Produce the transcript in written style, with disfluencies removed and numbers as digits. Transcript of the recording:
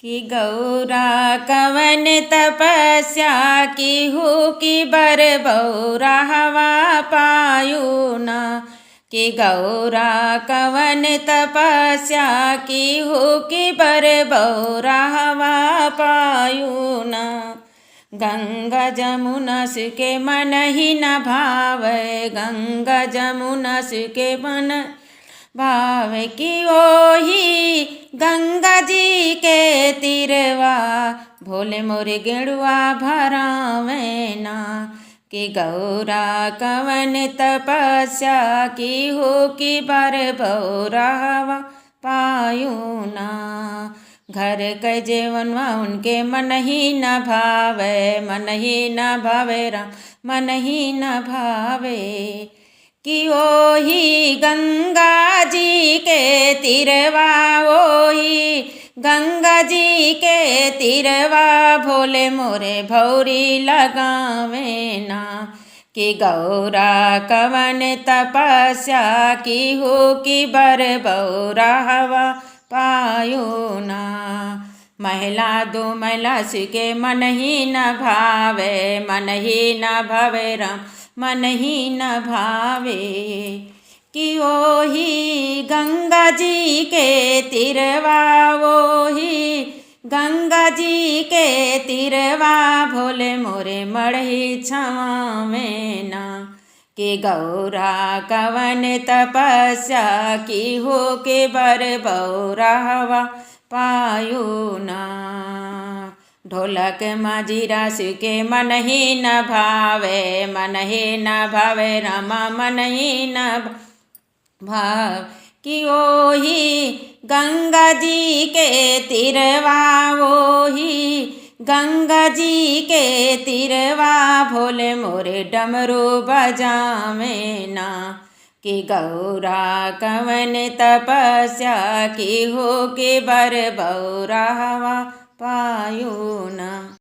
कि गौरा कवन तपस्या की हु कि बर बौरा हवा पायु न। कि गौरा कवन तपस्या की हु कि बर बौरा हवा पायु न। गंगा जमुना के मन ही न भावे, गंगा जमुना के मन भाव की ओही गंगा जी के तिरवा भोले मोरे गेड़ुआ भरावे ना। कि गौरा कवन तपस्या की हो कि बर बौरा हवा पायु ना। घर के जीवनवा उनके मन ही न भावे, मन ही न भावे राम, मन ही न भावे। कि ओही गंगा जी के तिरवा, ओही गंगा जी के तिरवा भोले मोरे भौरी लगावे ना। कि गौरा कवन तपस्या की हो कि बर बौरा हवा पायु ना। महिला दो महिला के मन ही न भावे, मन ही न भावे राम, मन ही न भावे। कि ओही गंगा जी के तिरवा, ओही गंगा जी के तिरवा भोले मोरे मढ़ी छावे ना। कि गौरा कवन तपस्या की हो के बर बौरा हवा पायु ना। ढोलक माजीरा के मन ही न भावे, मन ही न भावे रामा, मन ही न भाव। कि ओही गंगा जी के तिरवा, ओही गंगा जी के तिरवा भोले मोरे डमरू बजावे ना। कि गौरा कवन तपस्या की हो कि बर बौरा हवा पायु ना।